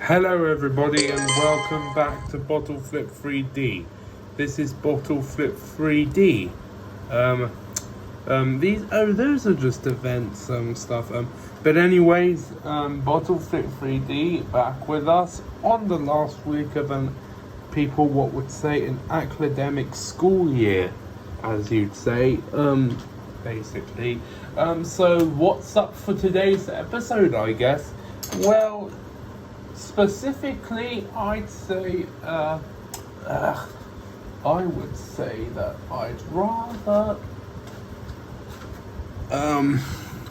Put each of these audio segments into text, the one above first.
Hello everybody and welcome back to Bottle Flip 3D. This is Bottle Flip 3D. Those are just events stuff. But anyways, Bottle Flip 3D back with us on the last week of people what would say an academic school year, as you'd say, basically. So what's up for today's episode, I guess? Well, specifically, I'd say, I would say that I'd rather,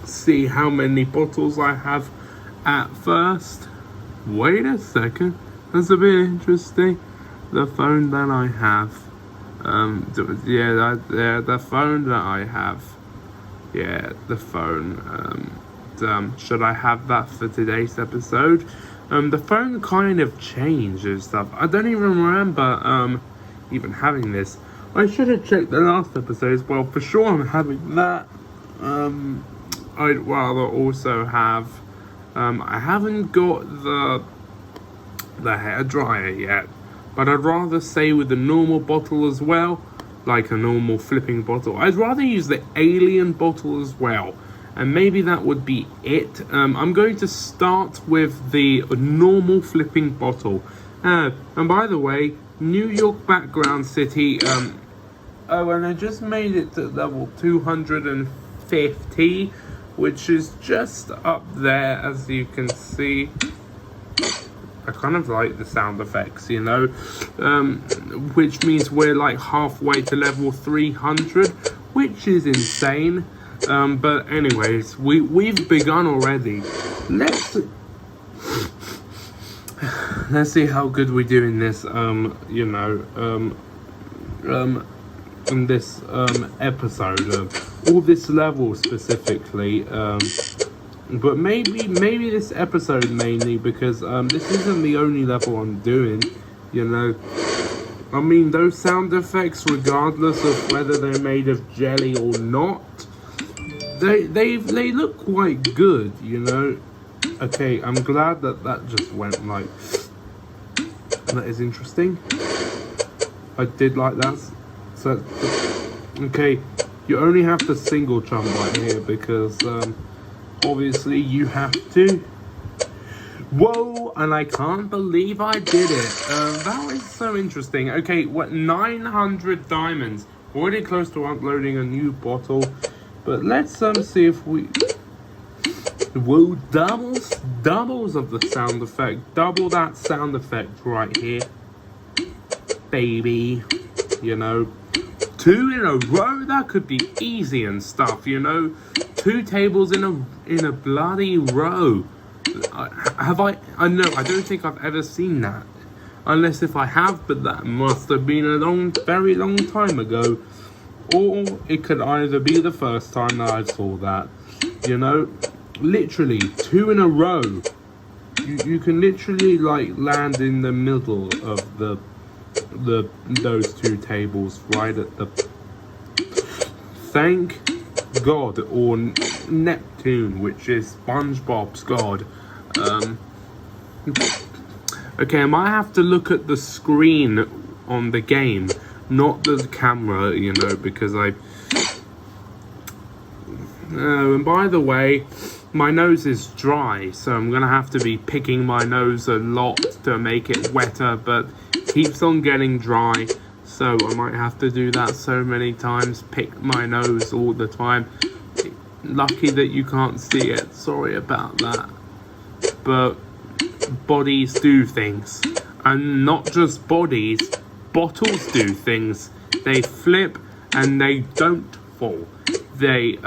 see how many bottles I have at first. Wait a second, that's a bit interesting. The phone that I have, the phone that I have, the phone, should I have that for today's episode? The phone kind of changed and stuff. I don't even remember even having this. I should have checked the last episode as well. For sure I'm having that. I'd rather also have I haven't got the hair dryer yet, but I'd rather say with the normal bottle as well, like a normal flipping bottle. I'd rather use the alien bottle as well. And maybe that would be it. I'm going to start with the normal flipping bottle. And by the way, New York background city. And I just made it to level 250, which is just up there, as you can see. I kind of like the sound effects, you know, which means we're like halfway to level 300, which is insane. But anyways, we've begun already. Let's see how good we do in this in this episode, or this level specifically. But maybe this episode mainly, because this isn't the only level I'm doing, you know. I mean, those sound effects, regardless of whether they're made of jelly or not, they look quite good, you know. Okay, I'm glad that just went like that. Is interesting. I did like that. So okay, you only have to single jump right here because obviously you have to. Whoa, and I can't believe I did it. That was so interesting. Okay, what, 900 diamonds. Already close to uploading a new bottle. But let's see if we... Whoa, doubles of the sound effect. Double that sound effect right here. Baby. You know. 2 in a row, that could be easy and stuff, you know. 2 tables in a bloody row. I don't think I've ever seen that. Unless if I have, but that must have been a very long time ago. Or it could either be the first time that I saw that. You know, literally 2 in a row. You can literally like land in the middle of those 2 tables right at the, thank God, or Neptune, which is SpongeBob's god. Okay, I might have to look at the screen on the game, not the camera, you know, because and by the way, my nose is dry, so I'm gonna have to be picking my nose a lot to make it wetter, but it keeps on getting dry, so I might have to do that so many times, pick my nose all the time. Lucky that you can't see it, sorry about that. But bodies do things, and not just bodies, bottles do things. They flip and they don't fall. They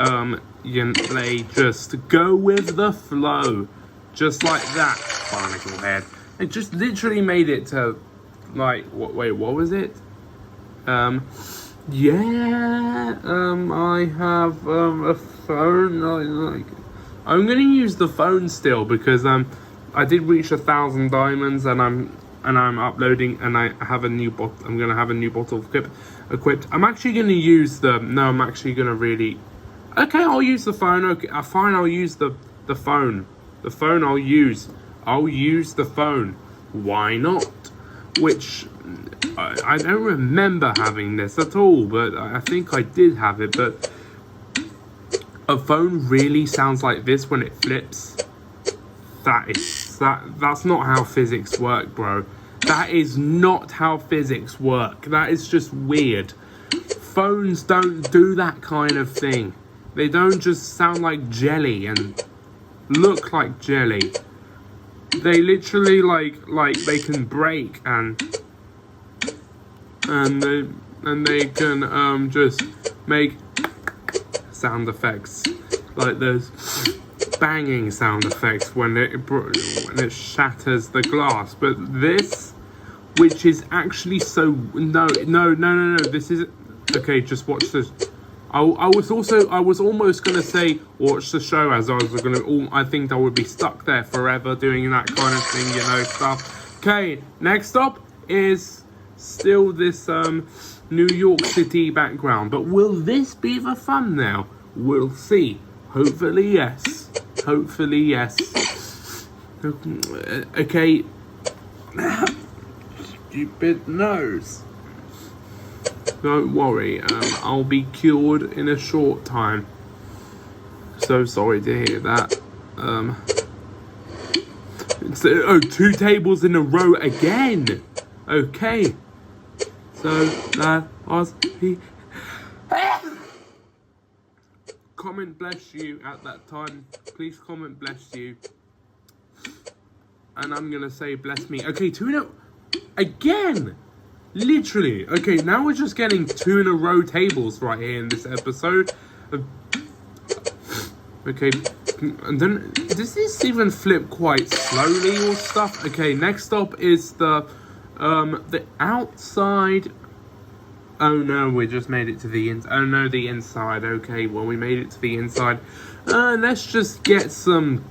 they just go with the flow, just like that. Barnacle head. It just literally made it to like what was it? I have a phone. I'm gonna use the phone still because I did reach 1,000 diamonds and I'm uploading, and I have a new bottle. I'm gonna have a new bottle equipped. I'm actually gonna use I'm actually gonna really. Okay, I'll use the phone. Okay, fine. I'll use the phone. The phone I'll use. I'll use the phone. Why not? Which I don't remember having this at all, but I think I did have it. But a phone really sounds like this when it flips. That's not how physics work, bro. That is not how physics work. That is just weird. Phones don't do that kind of thing. They don't just sound like jelly and look like jelly. They literally like they can break and they can just make sound effects like those banging sound effects when it shatters the glass. But this, which is actually so no, this is okay. Just watch this. I was almost gonna say watch the show, as I think I would be stuck there forever doing that kind of thing, you know, stuff. Okay, next up is still this New York City background, but will this be the thumbnail? We'll see. Hopefully yes. Hopefully yes. Okay. Stupid nose. Don't worry, I'll be cured in a short time. So sorry to hear that. Oh, 2 tables in a row again. Okay. So that was the comment bless you at that time. Please comment bless you. And I'm gonna say bless me. Okay, 2 in a again. Literally. Okay, now we're just getting 2 in a row tables right here in this episode. Okay, and then does this even flip quite slowly or stuff? Okay, next up is the outside. Oh no, we just made it to the inside. Oh no, the inside. Okay, well we made it to the inside. Let's just get some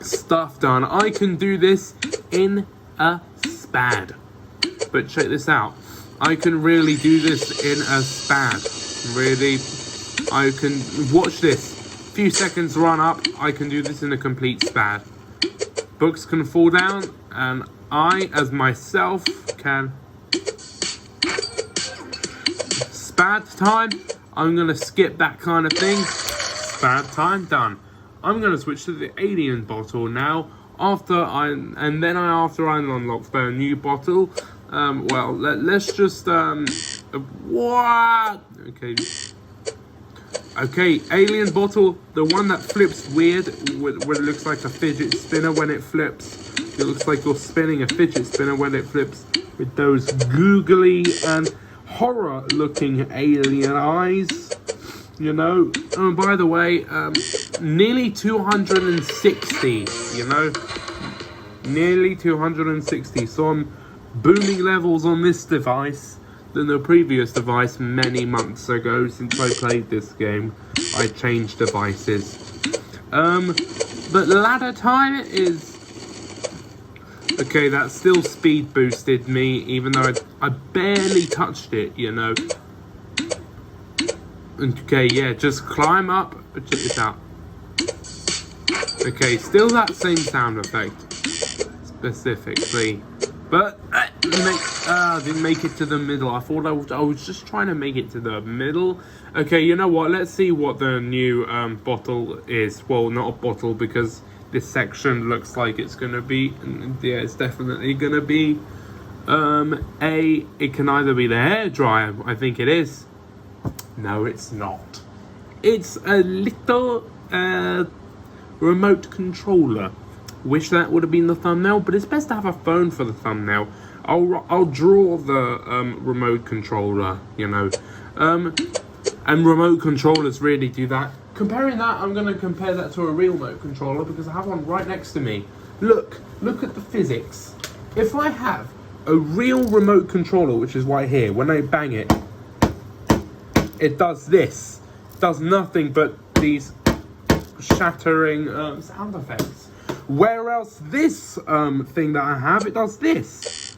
stuff done. I can do this in a spad. But check this out. I can really do this in a spad. Really, I can watch this. Few seconds run up. I can do this in a complete spad. Books can fall down, and I, as myself, can. Spad time. I'm gonna skip that kind of thing. Spad time done. I'm gonna switch to the alien bottle now. After I unlock the new bottle. Well, let's just what? Okay, alien bottle, the one that flips weird, where it looks like a fidget spinner when it flips. It looks like you're spinning a fidget spinner when it flips, with those googly and horror-looking alien eyes. You know. Oh, by the way, nearly 260. You know, nearly 260. So I'm booming levels on this device than the previous device many months ago. Since I played this game, I changed devices. But ladder time is okay. That still speed boosted me, even though I barely touched it, you know. Okay, yeah, just climb up. Check this out. Okay, still that same sound effect specifically. But didn't make it to the middle. I thought I was just trying to make it to the middle. Okay, you know what? Let's see what the new bottle is. Well, not a bottle, because this section looks like it's gonna be. Yeah, it's definitely gonna be. It can either be the hairdryer. I think it is. No, it's not. It's a little remote controller. Wish that would have been the thumbnail, but it's best to have a phone for the thumbnail. I'll draw the remote controller, you know, and remote controllers really do that. Comparing that, I'm gonna compare that to a real remote controller because I have one right next to me. Look at the physics. If I have a real remote controller, which is right here, when I bang it, it does this. It does nothing but these shattering sound effects. Whereas this thing that I have, it does this.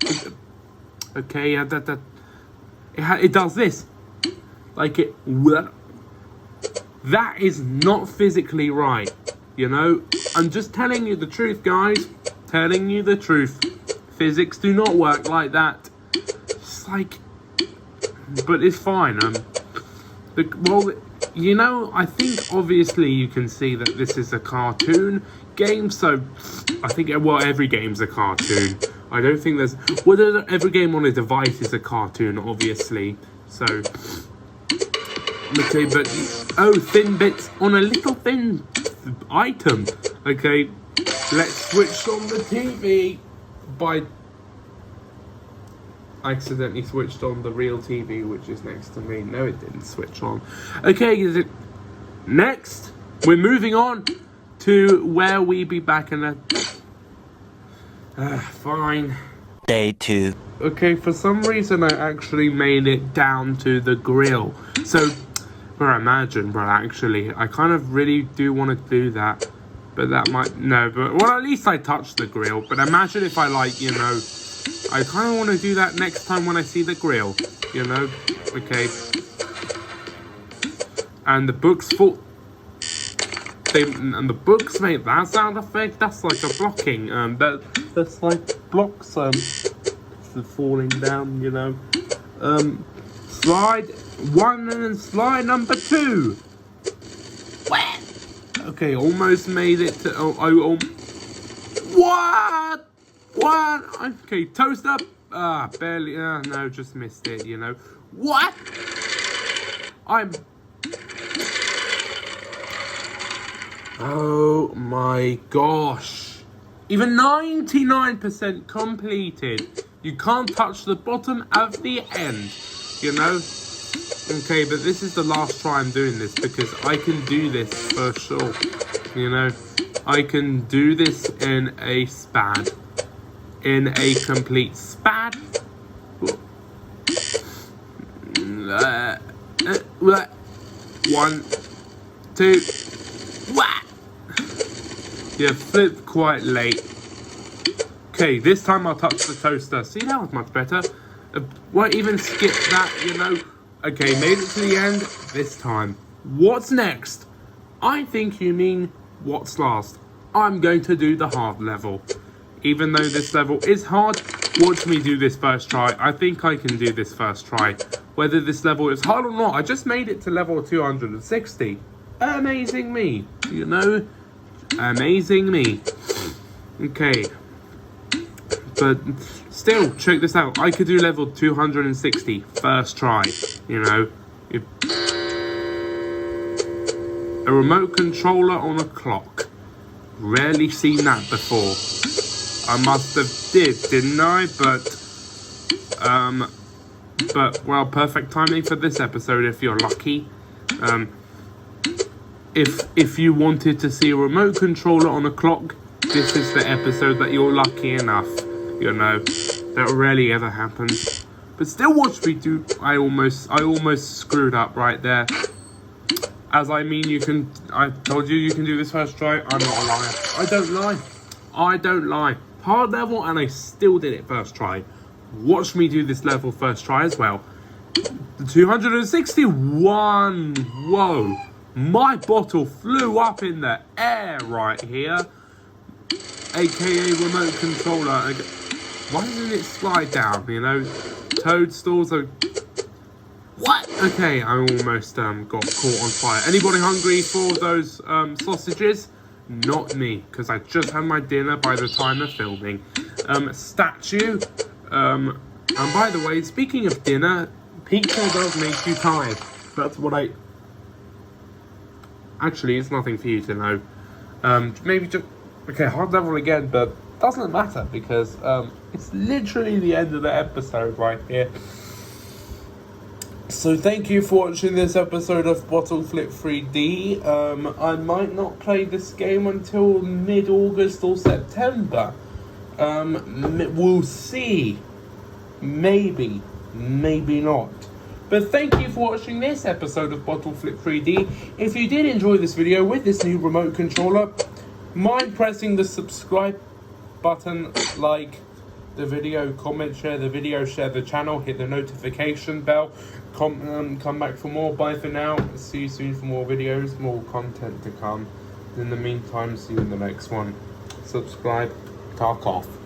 Okay, it does this. Like it. That is not physically right. You know, I'm just telling you the truth, guys. telling you the truth. Physics do not work like that. It's like, but it's fine. Well, you know, I think obviously you can see that this is a cartoon game, so I think, well, every game's a cartoon. I don't think there's, well, every game on a device is a cartoon, obviously. So, okay, but, oh, thin bits on a little thin item. Okay, let's switch on the TV by accidentally switched on the real TV, which is next to me. No, it didn't switch on. Okay, next, we're moving on to where we be back in a... fine. Day 2. Okay, for some reason I actually made it down to the grill. So, actually, I kind of really do want to do that. But that might, no, but, well, at least I touched the grill. But imagine if I, like, you know, I kind of want to do that next time when I see the grill, you know? Okay. And the books fall... and the books make that sound effect. That's like a blocking. That's like blocks falling down. You know. Slide 1 and slide number 2. Okay, almost made it to. What? Okay, toast up. Barely. No, just missed it. You know. What? Oh my gosh. Even 99% completed. You can't touch the bottom of the end. You know? Okay, but this is the last try I'm doing this because I can do this for sure. You know? I can do this in a spad. In a complete spad. 1, 2. What? Yeah, flipped quite late. Okay, this time I'll touch the toaster. See, that was much better. Won't even skip that, you know. Okay, made it to the end this time. What's next? I think you mean what's last. I'm going to do the hard level. Even though this level is hard, watch me do this first try. I think I can do this first try. Whether this level is hard or not, I just made it to level 260. Amazing me, you know? Amazing me. Okay. But still, check this out. I could do level 260 first try, you know? A remote controller on a clock. Rarely seen that before. I must have didn't I? But well, perfect timing for this episode if you're lucky. If you wanted to see a remote controller on a clock, this is the episode that you're lucky enough. You know, that rarely ever happens. But still, watch me do. I almost screwed up right there. As I mean, I told you you can do this first try. I'm not a liar. I don't lie. Hard level, and I still did it first try. Watch me do this level first try as well. 261. Whoa. My bottle flew up in the air right here. AKA remote controller. Why doesn't it slide down, you know? Toadstools are... What? Okay, I almost got caught on fire. Anybody hungry for those sausages? Not me, because I just had my dinner by the time of filming. Statue. And by the way, speaking of dinner, pizza does make you tired. That's what I... Actually, it's nothing for you to know. Maybe just... Okay, hard level again, but doesn't matter because it's literally the end of the episode right here. So thank you for watching this episode of Bottle Flip 3D. I might not play this game until mid-August or September. We'll see. Maybe not. But thank you for watching this episode of Bottle Flip 3D. If you did enjoy this video with this new remote controller, mind pressing the subscribe button, like the video, comment, share the video, share the channel, hit the notification bell, come back for more. Bye for now. See you soon for more videos, more content to come. In the meantime, see you in the next one. Subscribe. cock off.